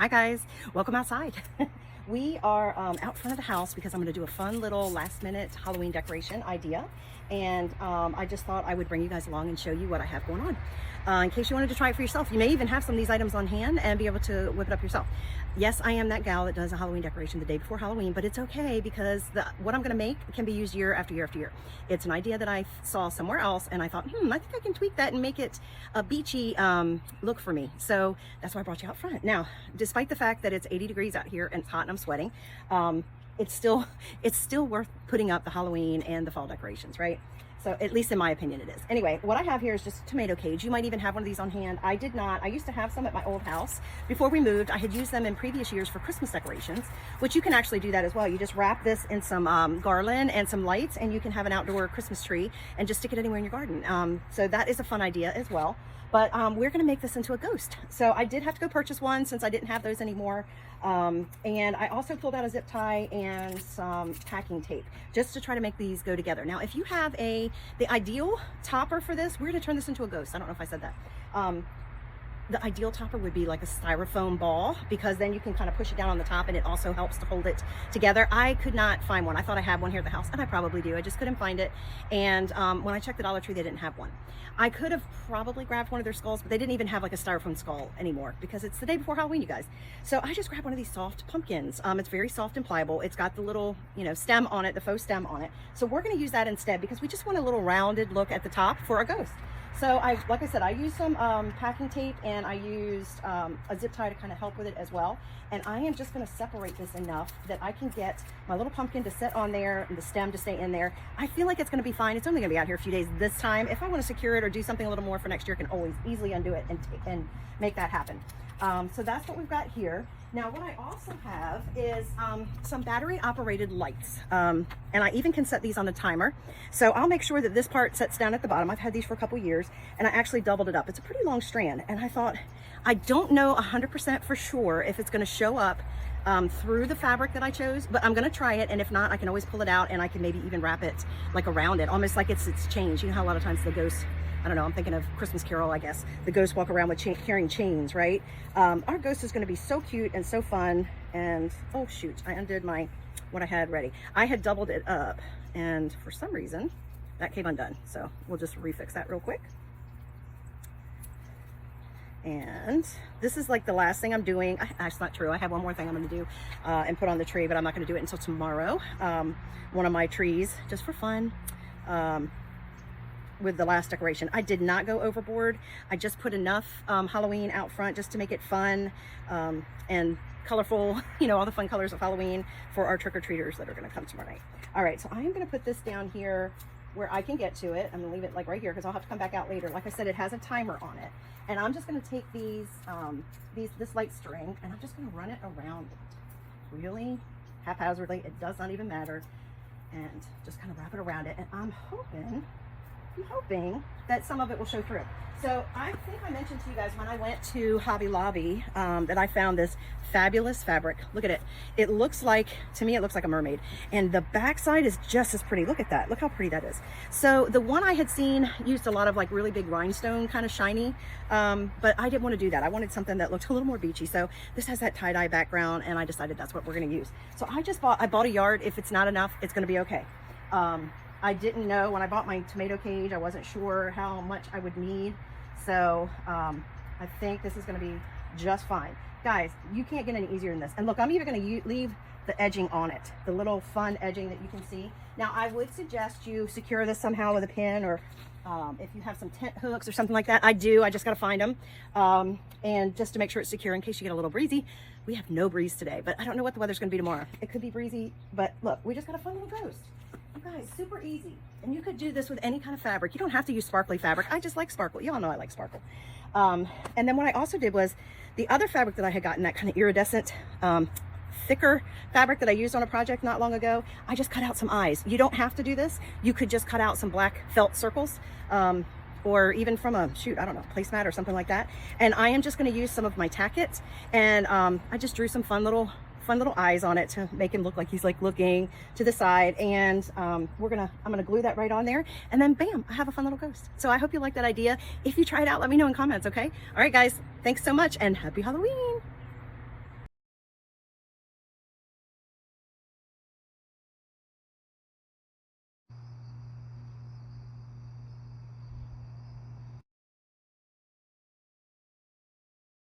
Hi guys, welcome outside. We are out front of the house because I'm going to do a fun little last minute Halloween decoration idea, and I just thought I would bring you guys along and show you what I have going on. In case you wanted to try it for yourself, you may even have some of these items on hand and be able to whip it up yourself. Yes, I am that gal that does a Halloween decoration the day before Halloween, but it's okay because what I'm going to make can be used year after year after year. It's an idea that I saw somewhere else, and I thought, I think I can tweak that and make it a beachy look for me. So that's why I brought you out front. Now, despite the fact that it's 80 degrees out here and it's hot and I'm sweating, it's still worth putting up the Halloween and the fall decorations, right? So at least in my opinion it is. Anyway, what I have here is just a tomato cage. You might even have one of these on hand. I did not. I used to have some at my old house. Before we moved, I had used them in previous years for Christmas decorations, which you can actually do that as well. You just wrap this in some garland and some lights, and you can have an outdoor Christmas tree and just stick it anywhere in your garden. So that is a fun idea as well. But we're going to make this into a ghost. So I did have to go purchase one since I didn't have those anymore. And I also pulled out a zip tie and some packing tape just to try to make these go together. Now, if you have the ideal topper for this, we're going to turn this into a ghost. I don't know if I said that. The ideal topper would be like a styrofoam ball, because then you can kind of push it down on the top and it also helps to hold it together. I could not find one. I thought I had one here at the house, and I probably do. I just couldn't find it. And when I checked the Dollar Tree, they didn't have one. I could have probably grabbed one of their skulls, but they didn't even have like a styrofoam skull anymore because it's the day before Halloween, you guys. So I just grabbed one of these soft pumpkins. It's very soft and pliable. It's got the little, stem on it, the faux stem on it. So we're going to use that instead because we just want a little rounded look at the top for a ghost. So like I said, I used some packing tape, and I used a zip tie to kind of help with it as well. And I am just going to separate this enough that I can get my little pumpkin to sit on there and the stem to stay in there. I feel like it's going to be fine. It's only going to be out here a few days this time. If I want to secure it or do something a little more for next year, I can always easily undo it and make that happen. So that's what we've got here. Now, what I also have is some battery operated lights. And I even can set these on the timer. So I'll make sure that this part sets down at the bottom. I've had these for a couple years, and I actually doubled it up. It's a pretty long strand. And I thought, I don't know 100% for sure if it's going to show up through the fabric that I chose, but I'm going to try it. And if not, I can always pull it out, and I can maybe even wrap it like around it, almost like it's chains. You know how a lot of times the ghosts, I don't know, I'm thinking of Christmas Carol, I guess. The ghosts walk around with carrying chains, right? Our ghost is going to be so cute and so fun. And, oh shoot, I undid what I had ready. I had doubled it up, and for some reason, that came undone. So we'll just refix that real quick. And this is like the last thing I'm doing. That's not true. I have one more thing I'm going to do and put on the tree, but I'm not going to do it until tomorrow. One of my trees, just for fun. With the last decoration, I did not go overboard. I just put enough Halloween out front just to make it fun and colorful, all the fun colors of Halloween for our trick-or-treaters that are going to come tomorrow night. All right, so I am going to put this down here where I can get to it. I'm going to leave it like right here because I'll have to come back out later. Like I said, it has a timer on it, and I'm just going to take this light string, and I'm just going to run it around it really haphazardly. It does not even matter, and just kind of wrap it around it. And I'm hoping that some of it will show through. So I think I mentioned to you guys when I went to Hobby Lobby that I found this fabulous fabric. Look at it. To me, it looks like a mermaid. And the backside is just as pretty. Look at that. Look how pretty that is. So the one I had seen used a lot of like really big rhinestone, kind of shiny. But I didn't want to do that. I wanted something that looked a little more beachy. So this has that tie-dye background, and I decided that's what we're going to use. So I bought a yard. If it's not enough, it's going to be okay. I didn't know when I bought my tomato cage, I wasn't sure how much I would need. So I think this is going to be just fine. Guys, you can't get any easier than this. And look, I'm even going to leave the edging on it, the little fun edging that you can see. Now, I would suggest you secure this somehow with a pin, or if you have some tent hooks or something like that. I do. I just got to find them. And just to make sure it's secure in case you get a little breezy. We have no breeze today, but I don't know what the weather's going to be tomorrow. It could be breezy, but look, we just got a fun little ghost. You guys, super easy. And you could do this with any kind of fabric. You don't have to use sparkly fabric. I just like sparkle. You all know I like sparkle. And then what I also did was the other fabric that I had gotten, that kind of iridescent, thicker fabric that I used on a project not long ago, I just cut out some eyes. You don't have to do this. You could just cut out some black felt circles, or even from a, I don't know, placemat or something like that. And I am just going to use some of my tackets, and I just drew some fun little eyes on it to make him look like he's like looking to the side. And I'm gonna glue that right on there, and then bam, I have a fun little ghost. So I hope you like that idea. If you try it out, let me know in comments. Okay, all right guys, thanks so much, and happy Halloween.